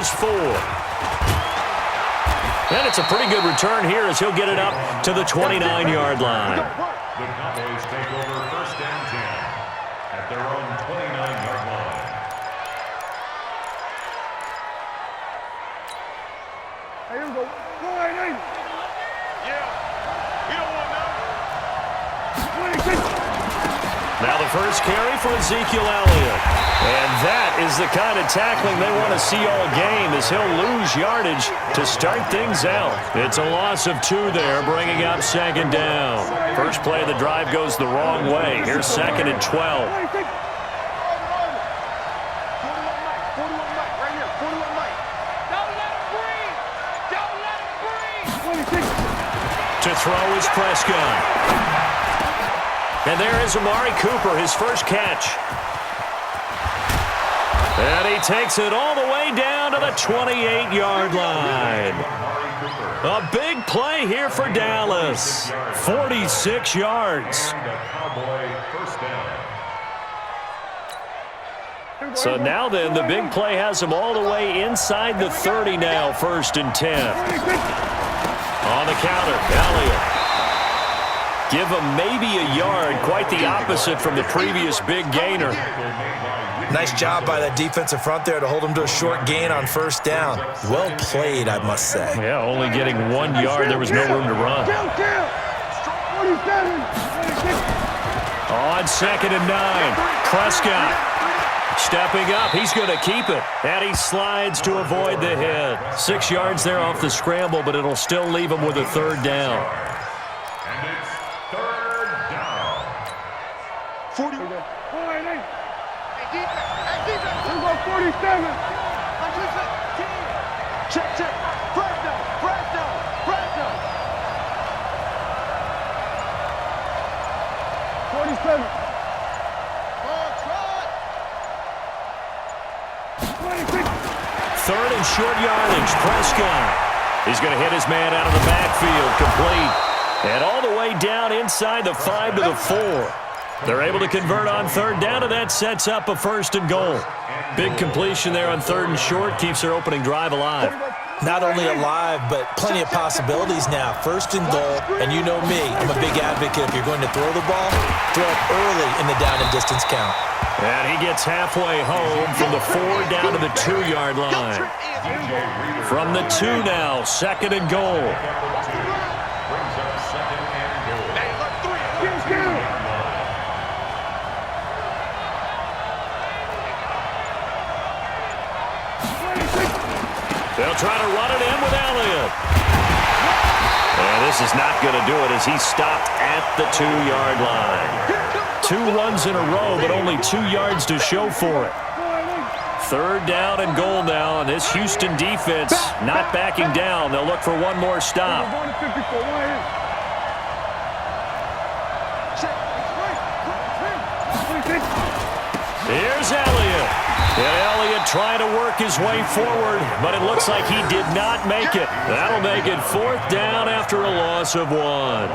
goes 4. And it's a pretty good return here as he'll get it up to the 29-yard line. The Cowboys take over 1st and 10 at their own 29-yard line. Here we go. Go ahead, Yeah. You don't want Now the first carry for Ezekiel Elliott. And that is the kind of tackling they want to see all game as he'll lose yardage to start things out. It's a loss of 2 there, bringing up 2nd down. First play of the drive goes the wrong way. Here's 2nd and 12. To throw is Prescott. And there is Amari Cooper, his first catch. And he takes it all the way down to the 28-yard line. A big play here for Dallas. 46 yards. So now then, the big play has him all the way inside the 30 now, 1st and 10. On the counter, Elliott. Give him maybe a yard, quite the opposite from the previous big gainer. Nice job by that defensive front there to hold him to a short gain on 1st down. Well played, I must say. Yeah, only getting 1 yard. There was no room to run. On 2nd and 9, Prescott stepping up. He's going to keep it. And he slides to avoid the hit. 6 yards there off the scramble, but it'll still leave him with a 3rd down. And it's 3rd down. 40. We'll go 47. Check. Press down. 47. 3rd and short yardage. Prescott. He's going to hit his man out of the backfield. Complete. And all the way down inside the 5 to the 4. They're able to convert on 3rd down, and that sets up a 1st and goal. Big completion there on 3rd and short. Keeps their opening drive alive. Not only alive, but plenty of possibilities now. 1st and goal, and you know me. I'm a big advocate. If you're going to throw the ball, throw it early in the down and distance count. And he gets halfway home from the 4 down to the 2-yard line. From the 2 now, 2nd and goal. They'll try to run it in with Elliott. And this is not going to do it as he's stopped at the 2-yard line. 2 runs in a row, but only 2 yards to show for it. 3rd down and goal now, and this Houston defense not backing down. They'll look for one more stop. Here's Elliott. And Elliott trying to work his way forward, but it looks like he did not make it. That'll make it 4th down after a loss of 1.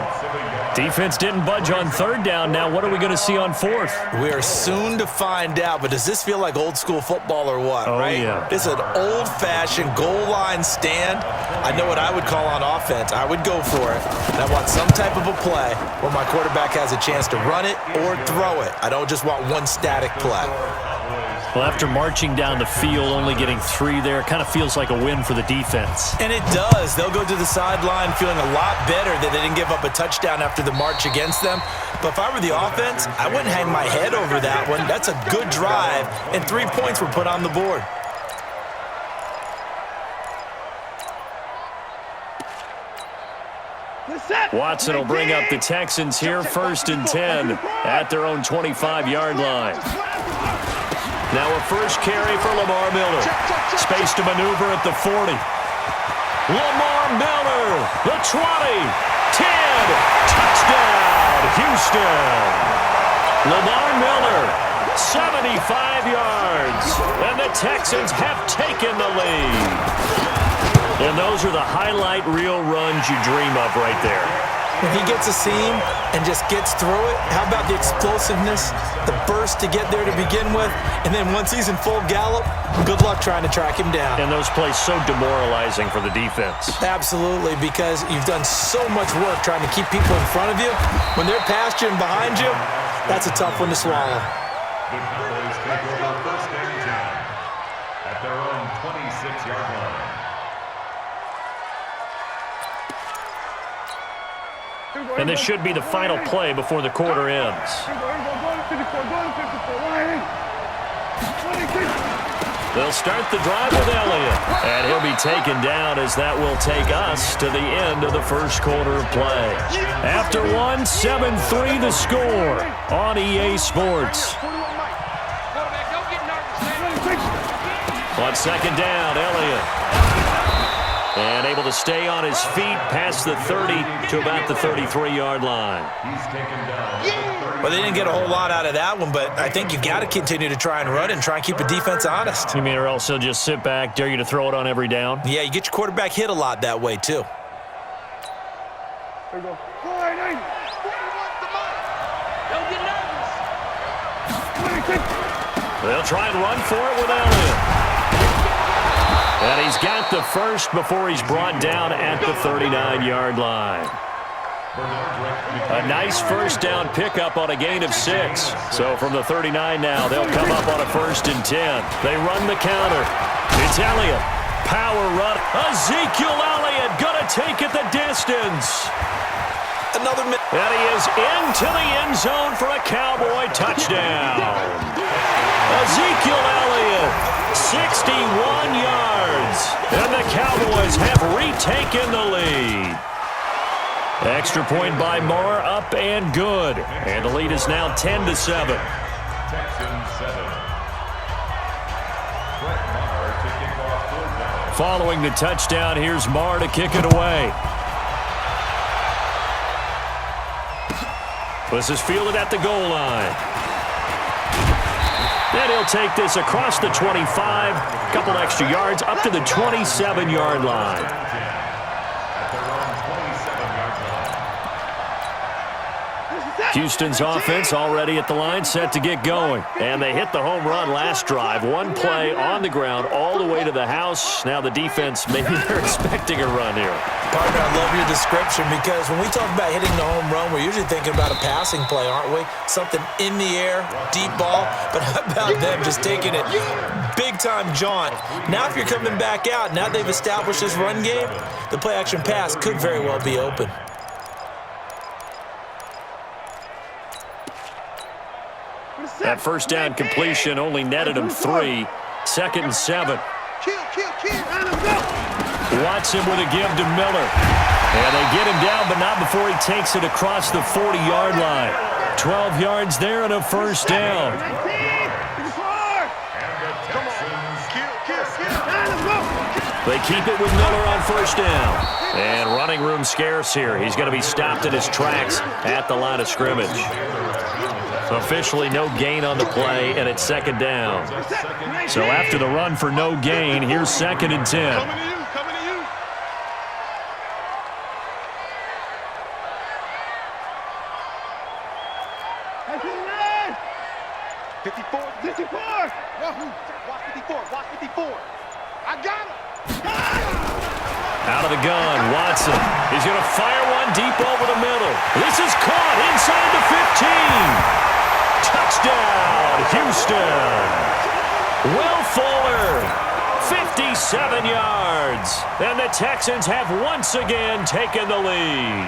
Defense didn't budge on 3rd down. Now what are we going to see on 4th? We are soon to find out, but does this feel like old school football or what, right? Yeah. This is an old-fashioned goal line stand. I know what I would call on offense. I would go for it. And I want some type of a play where my quarterback has a chance to run it or throw it. I don't just want one static play. Well, after marching down the field, only getting 3 there, kind of feels like a win for the defense. And it does. They'll go to the sideline feeling a lot better that they didn't give up a touchdown after the march against them. But if I were the offense, I wouldn't hang my head over that one. That's a good drive, and 3 points were put on the board. Watson will bring up the Texans here, 1st and 10 at their own 25-yard line. Now a first carry for Lamar Miller. Space to maneuver at the 40. Lamar Miller, the 20, 10, touchdown, Houston. Lamar Miller, 75 yards, and the Texans have taken the lead. And those are the highlight reel runs you dream of right there. When he gets a seam and just gets through it, how about the explosiveness, the burst to get there to begin with, and then once he's in full gallop, good luck trying to track him down. And those plays so demoralizing for the defense. Absolutely, because you've done so much work trying to keep people in front of you. When they're past you and behind you, that's a tough one to swallow. The Cowboys take over first and 10 at their own 26-yard line. And this should be the final play before the quarter ends. They'll start the drive with Elliott. And he'll be taken down as that will take us to the end of the first quarter of play. After one, 7-3 the score on EA Sports. On second down, Elliott. And able to stay on his feet past the 30 to about the 33-yard line. He's taken down. Well, they didn't get a whole lot out of that one, but I think you got to continue to try and run and try and keep the defense honest. You mean or else he'll just sit back, dare you to throw it on every down? Yeah, you get your quarterback hit a lot that way, too. There you go. 480. Don't get nervous. 26. They'll try and run for it with Elliott. And he's got the first before he's brought down at the 39-yard line. A nice first down pickup on a gain of 6. So from the 39 now, they'll come up on a 1st and 10. They run the counter. It's Elliott. Power run. Ezekiel Elliott going to take it the distance. Another minute. And he is into the end zone for a Cowboy touchdown. Ezekiel Elliott, 61 yards. And the Cowboys have retaken the lead. Extra point by Moore, up and good. And the lead is now 10-7. Texans 7. Brett Maher to kick off 4th down. Following the touchdown, here's Marr to kick it away. This is fielded at the goal line. And he'll take this across the 25, a couple extra yards, up to the 27-yard line. At their own 27-yard line. Houston's offense already at the line, set to get going. And they hit the home run last drive. One play on the ground all the way to the house. Now the defense, maybe they're expecting a run here. Partner, I love your description because when we talk about hitting the home run, we're usually thinking about a passing play, aren't we? Something in the air, deep ball. But how about them just taking it big-time jaunt? Now if you're coming back out, now they've established this run game, the play-action pass could very well be open. That first down completion only netted him 3. 2nd and 7. Watson with a give to Miller. And they get him down, but not before he takes it across the 40-yard line. 12 yards there and a first down. They keep it with Miller on first down. And running room scarce here. He's going to be stopped in his tracks at the line of scrimmage. Officially no gain on the play, and it's 2nd down. So after the run for no gain, here's 2nd and 10. Coming to you. 54. Watch 54. I got him. Out of the gun, Watson. He's going to fire one deep over the middle. This is caught inside the 15. Touchdown, Houston. Will Fuller, 57 yards. And the Texans have once again taken the lead.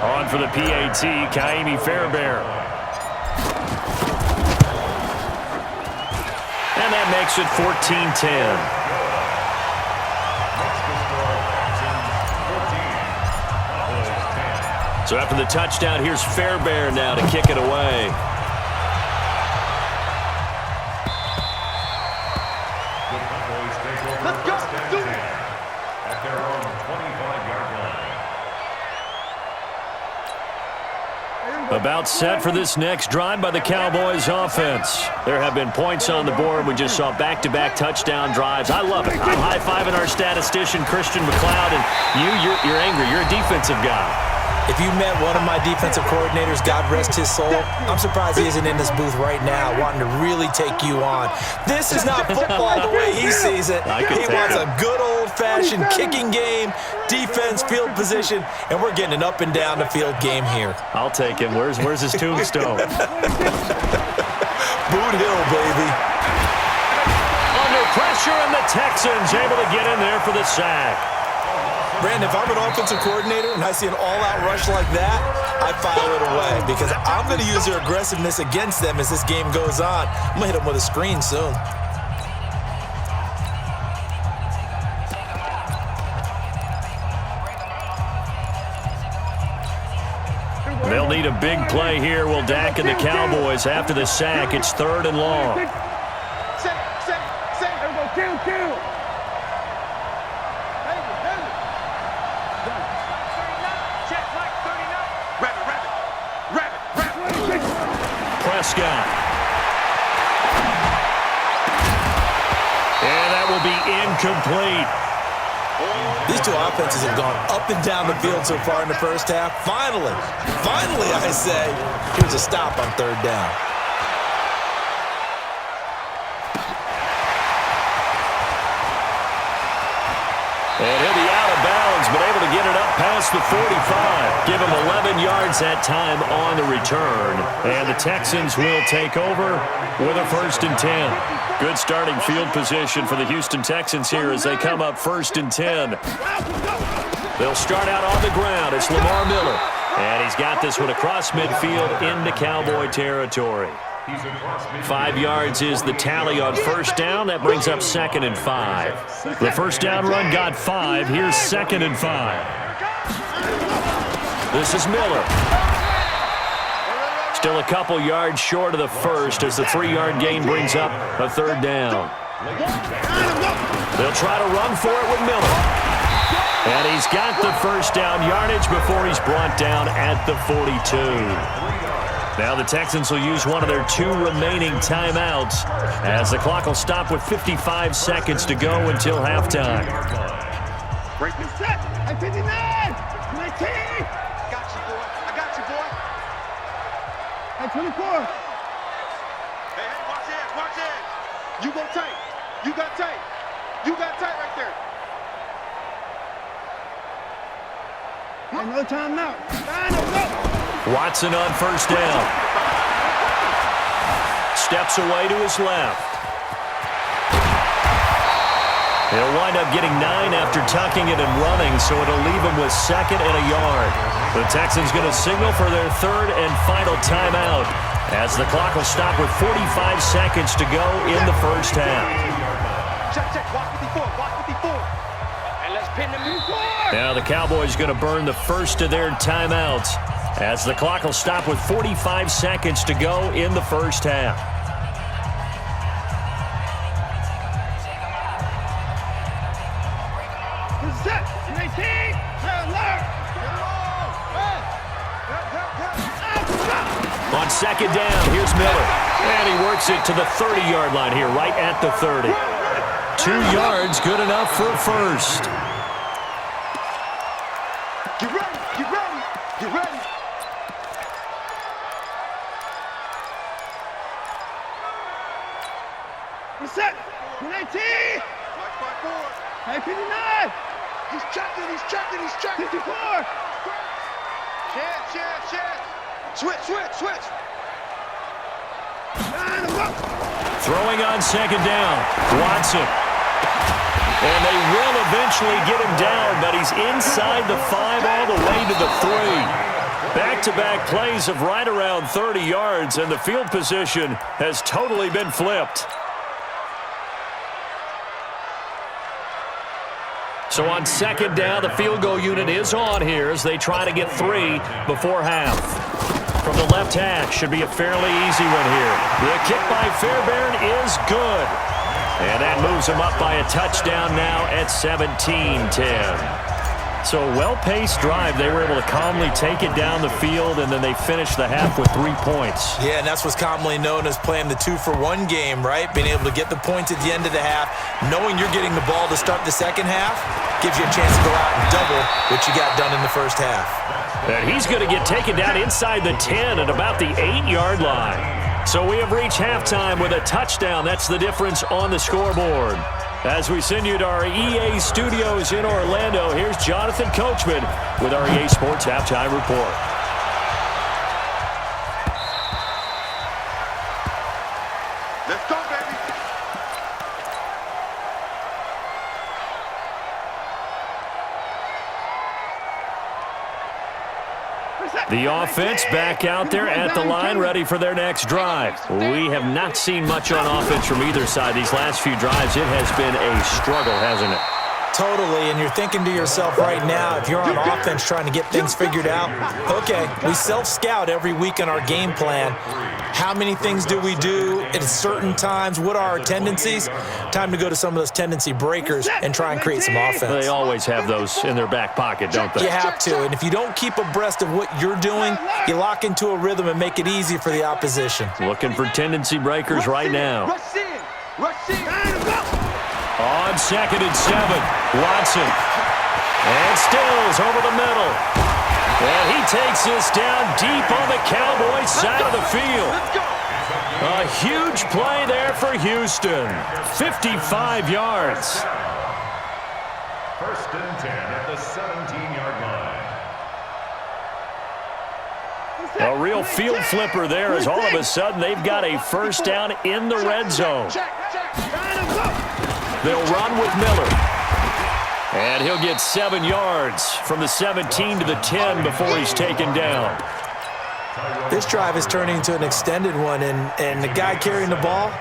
On for the PAT, Kaimi Fairbairn. And that makes it 14-10. So after the touchdown, here's Fairbairn now to kick it away. Let's go. At their own 25-yard line. A About set for this next drive by the Cowboys offense. There have been points on the board. We just saw back-to-back touchdown drives. I love it. I'm high-fiving our statistician, Christian McLeod, and you're angry. You're a defensive guy. If you met one of my defensive coordinators, God rest his soul, I'm surprised he isn't in this booth right now wanting to really take you on. This is not football the way he sees it. He wants a good old-fashioned kicking game, defense, field position, and we're getting an up-and-down-the-field game here. I'll take him. Where's his tombstone? Boot Hill, baby. Under pressure, and the Texans able to get in there for the sack. Brandon, if I'm an offensive coordinator and I see an all-out rush like that, I file it away because I'm going to use their aggressiveness against them as this game goes on. I'm going to hit them with a screen soon. They'll need a big play here. Will Dak and the Cowboys after the sack. It's 3rd and long. Kill. Prescott. And that will be incomplete. These two offenses have gone up and down the field so far in the first half. Finally, I say, here's a stop on 3rd down. And he'll be out of bounds, but able to get it up past the 45. Give him 11 yards that time on the return. And the Texans will take over with a 1st and 10. Good starting field position for the Houston Texans here as they come up 1st and 10. They'll start out on the ground. It's Lamar Miller. And he's got this one across midfield into Cowboy territory. 5 yards is the tally on 1st down. That brings up 2nd and 5. The 1st down run got 5. Here's 2nd and 5. This is Miller. Still a couple yards short of the 1st as the 3-yard gain brings up a 3rd down. They'll try to run for it with Miller. And he's got the 1st down yardage before he's brought down at the 42. Now the Texans will use one of their 2 remaining timeouts as the clock will stop with 55 seconds to go until halftime. Break the set. At 59. 19. I got you, boy. At 24. Hey, watch it. You go tight. You got tight right there. No timeout. Watson on 1st down. Steps away to his left. He'll wind up getting 9 after tucking it and running, so it'll leave him with 2nd and a yard. The Texans going to signal for their 3rd and final timeout as the clock will stop with 45 seconds to go in the 1st half. Check. Watch 54. And let's pin them in. Now the Cowboys going to burn the 1st of their timeouts as the clock will stop with 45 seconds to go in the 1st half. On 2nd down, here's Miller. And he works it to the 30-yard line here, right at the 30. 2 yards, good enough for a 1st. Get ready. Set. 19. Hey, 59. He's checking. 54. Chance. Switch. Throwing on 2nd down. Watson. And they will eventually get him down, but he's inside the 5 all the way to the 3. Back-to-back plays of right around 30 yards, and the field position has totally been flipped. So on 2nd down, the field goal unit is on here as they try to get 3 before half. From the left hash, should be a fairly easy one here. The kick by Fairbairn is good. And that moves him up by a touchdown now at 17-10. So a well-paced drive. They were able to calmly take it down the field, and then they finished the half with 3 points. Yeah, and that's what's commonly known as playing the 2-for-1 game, right? Being able to get the points at the end of the half, knowing you're getting the ball to start the second half, gives you a chance to go out and double what you got done in the first half. And he's going to get taken down inside the 10 at about the 8-yard line. So we have reached halftime with a touchdown. That's the difference on the scoreboard. As we send you to our EA studios in Orlando, here's Jonathan Coachman with our EA Sports Halftime Report. Let's go, baby. The offense back out there at the line, ready for their next drive. We have not seen much on offense from either side these last few drives. It has been a struggle, hasn't it? Totally, and you're thinking to yourself right now, if you're on offense trying to get things figured out, okay, we self-scout every week on our game plan. How many things do we do at certain times? What are our tendencies? Time to go to some of those tendency breakers and try and create some offense. They always have those in their back pocket, don't they? You have to, and if you don't keep abreast of what you're doing, you lock into a rhythm and make it easy for the opposition. Looking for tendency breakers right now. Rush in. Rush in. On 2nd and 7, Watson. And Stills over the middle. And he takes this down deep on the Cowboys side of the field. A huge play there for Houston. 55 yards. 1st and 10 at the 17-yard line. A real field flipper there as all of a sudden they've got a first down in the red zone. They'll run with Miller. And he'll get 7 yards from the 17 to the 10 before he's taken down. This drive is turning into an extended one, and the guy carrying the ball,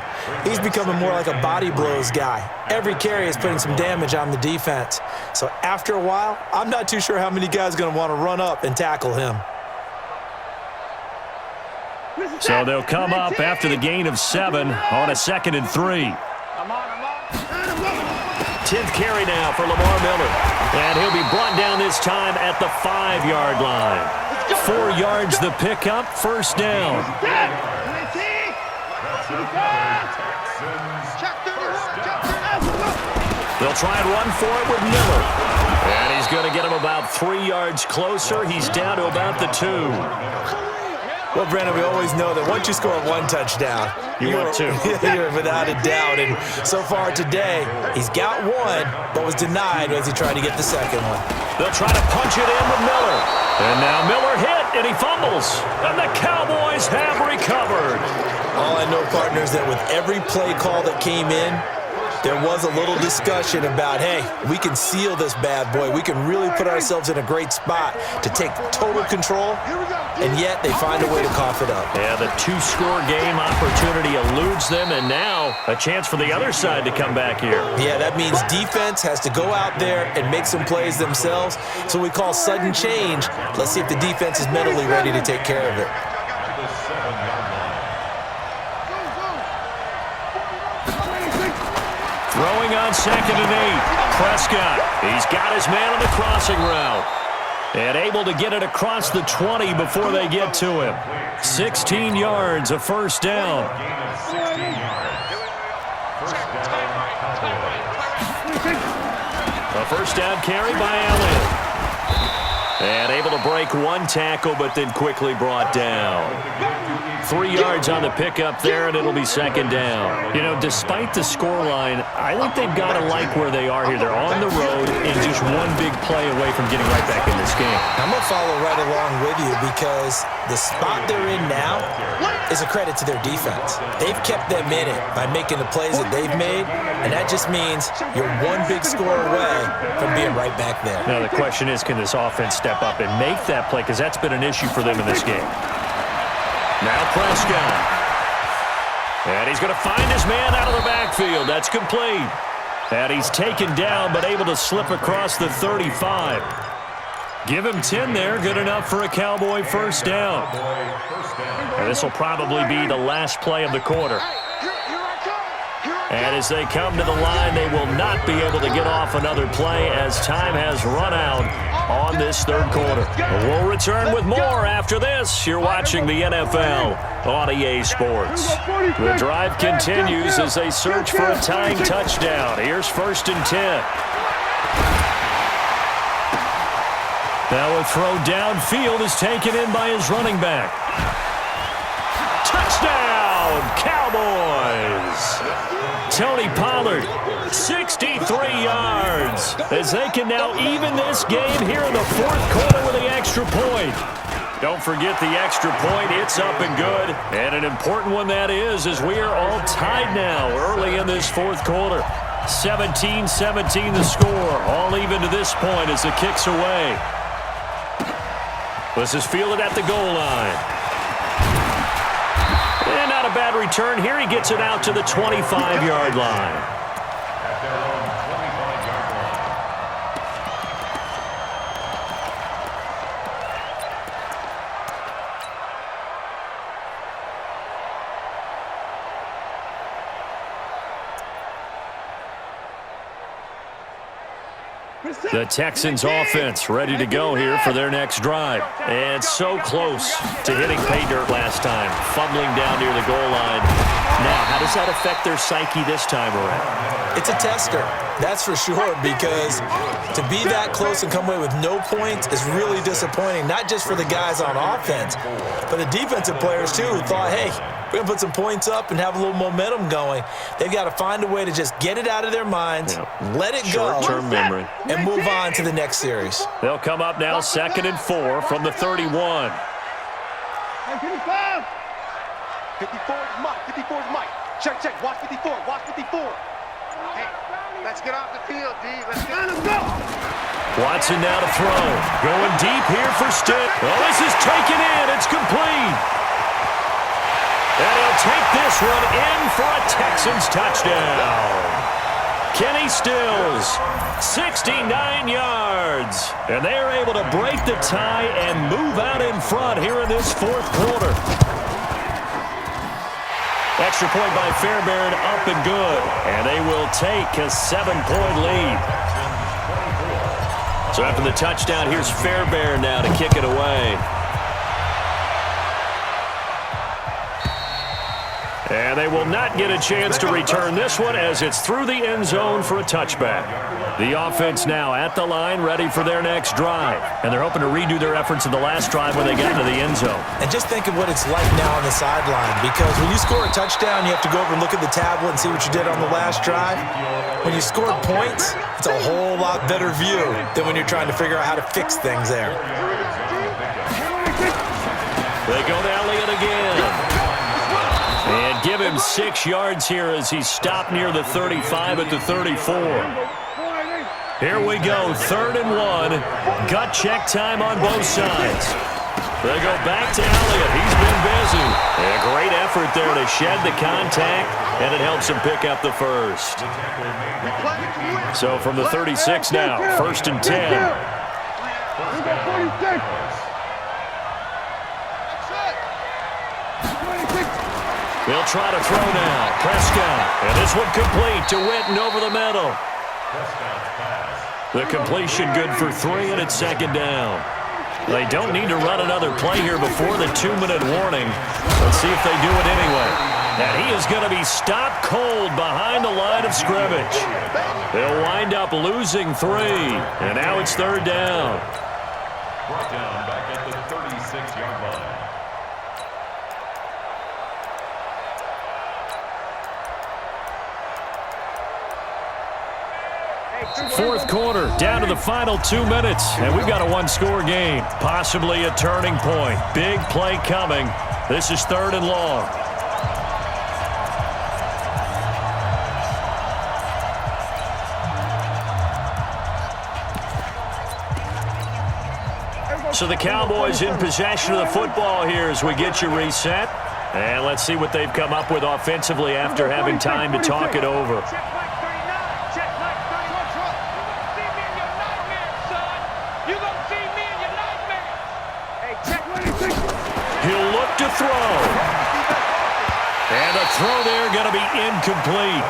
he's becoming more like a body blows guy. Every carry is putting some damage on the defense. So after a while, I'm not too sure how many guys are going to want to run up and tackle him. So they'll come up after the gain of 7 on a 2nd and 3. 10th carry now for Lamar Miller. And he'll be brought down this time at the 5-yard line. 4 yards the pickup, first down. They'll try and run for it with Miller. And he's going to get him about 3 yards closer. He's down to about the 2. Well, Brandon, we always know that once you score 1 touchdown, you're 2. You're without a doubt. And so far today, he's got 1, but was denied as he tried to get the second one. They'll try to punch it in with Miller. And now Miller hit, and he fumbles. And the Cowboys have recovered. All I know, partner, is that with every play call that came in, there was a little discussion about, hey, we can seal this bad boy. We can really put ourselves in a great spot to take total control, and yet they find a way to cough it up. Yeah, the 2-score game opportunity eludes them, and now a chance for the other side to come back here. Yeah, that means defense has to go out there and make some plays themselves. So we call sudden change. Let's see if the defense is mentally ready to take care of it. Throwing on 2nd and 8. Prescott. He's got his man on the crossing route. And able to get it across the 20 before they get to him. 16 yards, a first down. A first down carry by Allen. And able to break 1 tackle, but then quickly brought down. 3 yards on the pickup there, and it'll be 2nd down. You know, despite the scoreline, I think they've got to like where they are here. They're on the road and just 1 big play away from getting right back in this game. I'm going to follow right along with you because the spot they're in now is a credit to their defense. They've kept them in it by making the plays that they've made, and that just means you're 1 big score away from being right back there. Now, the question is, can this offense step up and make that play? Because that's been an issue for them in this game. Now Prescott. And he's going to find his man out of the backfield. That's complete. And he's taken down, but able to slip across the 35. Give him 10 there. Good enough for a Cowboy first down. And this will probably be the last play of the quarter. And as they come to the line, they will not be able to get off another play as time has run out on this third quarter. We'll return with more after this. You're watching the NFL on EA Sports. The drive continues as they search for a tying touchdown. Here's 1st and 10. Now a throw downfield is taken in by his running back. Touchdown, Cowboys! Tony Pollard, 63 yards, as they can now even this game here in the fourth quarter with the extra point. Don't forget the extra point. It's up and good, and an important one that is, as we are all tied now early in this fourth quarter. 17-17 the score, all even to this point as the kick's away. This is fielded at the goal line. And not a bad return here. He gets it out to the 25-yard line. At their own 25-yard line. The Texans offense ready to go here for their next drive. And so close to hitting pay dirt last time, fumbling down near the goal line. Now, how does that affect their psyche this time around? It's a tester, that's for sure, because to be that close and come away with no points is really disappointing, not just for the guys on offense, but the defensive players, too, who thought, hey, we're going to put some points up and have a little momentum going. They've got to find a way to just get it out of their minds, let it go, short-term memory, and move on to the next series. They'll come up now 2nd and 4 from the 31. 54 is Mike. 54 is Mike. Check, check. Watch 54. Watch 54. Hey, let's get off the field, D. Let's go. Watson now to throw. Going deep here for Stitt. Oh, this is taken in. It's complete. And he'll take this one in for a Texans touchdown. Kenny Stills, 69 yards. And they are able to break the tie and move out in front here in this fourth quarter. Extra point by Fairbairn, up and good. And they will take a 7-point lead. So after the touchdown, here's Fairbairn now to kick it away. And they will not get a chance to return this one as it's through the end zone for a touchback. The offense now at the line, ready for their next drive. And they're hoping to redo their efforts in the last drive when they got into the end zone. And just think of what it's like now on the sideline, because when you score a touchdown, you have to go over and look at the tablet and see what you did on the last drive. When you score points, it's a whole lot better view than when you're trying to figure out how to fix things there. They go to Elliott again. And give him 6 yards here as he's stopped near the 35 at the 34. Here we go, 3rd and 1. Gut check time on both sides. They go back to Elliott. He's been busy. And a great effort there to shed the contact, and it helps him pick up the first. So from the 36 now, 1st and 10. They'll try to throw now. Prescott. And this one complete to Witten over the middle. The completion good for 3, and it's 2nd down. They don't need to run another play here before the 2-minute warning. Let's see if they do it anyway. And he is going to be stopped cold behind the line of scrimmage. They'll wind up losing 3. And now it's 3rd down. Brought down back at the 36-yard line. Fourth quarter, down to the final 2 minutes, and we've got a 1-score game. Possibly a turning point. Big play coming. This is 3rd and long. So the Cowboys in possession of the football here as we get you reset. And let's see what they've come up with offensively after having time to talk it over. He'll look to throw. And the throw there going to be incomplete.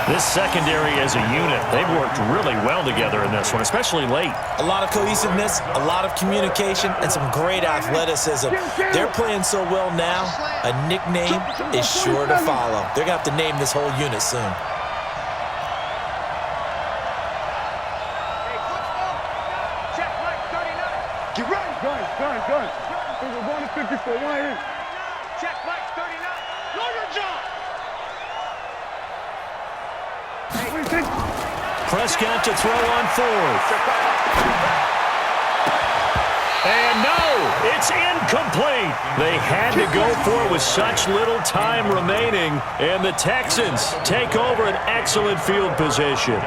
This secondary as a unit, they've worked really well together in this one, especially late. A lot of cohesiveness, a lot of communication, and some great athleticism. They're playing so well now, a nickname is sure to follow. They're going to have to name this whole unit soon. Get ready. Gun. We're going to 54. One in. Check Mike 39. Know your job. Prescott to throw on fourth. And no, it's incomplete. They had to go for it with such little time remaining, and the Texans take over an excellent field position.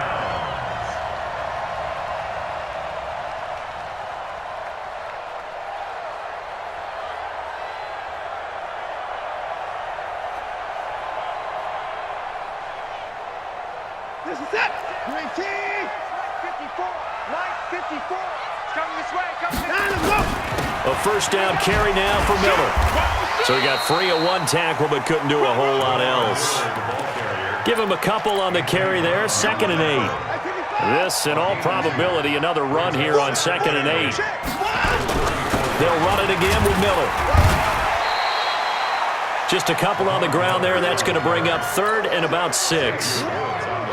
This is it. Great team. 54. Mike 54. It's coming this way. Coming this way. Let's go. A first down carry now for Miller. So he got free of one tackle but couldn't do a whole lot else. Give him a couple on the carry there. 2nd and 8. This, in all probability, another run here on 2nd and 8. They'll run it again with Miller. Just a couple on the ground there. That's going to bring up 3rd and about 6.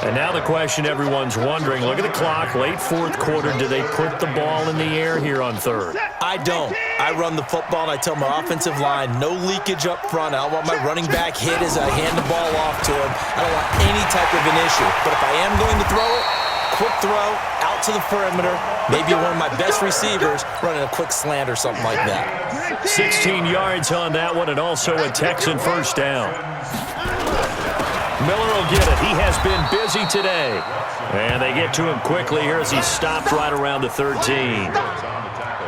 And now the question everyone's wondering, look at the clock, late 4th quarter, do they put the ball in the air here on 3rd? I don't. I run the football, and I tell my offensive line, no leakage up front. I don't want my running back hit as I hand the ball off to him. I don't want any type of an issue. But if I am going to throw it, quick throw, out to the perimeter, maybe one of my best receivers running a quick slant or something like that. 16 yards on that one, and also a Texan first down. Miller will get it. He has been busy today. And they get to him quickly here as he stopped right around the 13.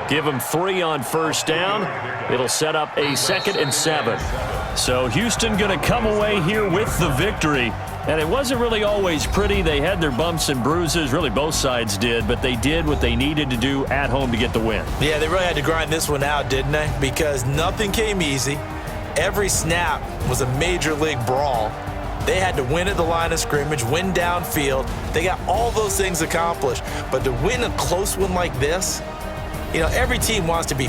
Give him 3 on first down. It'll set up a 2nd and 7. So Houston going to come away here with the victory. And it wasn't really always pretty. They had their bumps and bruises. Really, both sides did. But they did what they needed to do at home to get the win. Yeah, they really had to grind this one out, didn't they? Because nothing came easy. Every snap was a major league brawl. They had to win at the line of scrimmage, win downfield. They got all those things accomplished. But to win a close one like this, you know, every team wants to be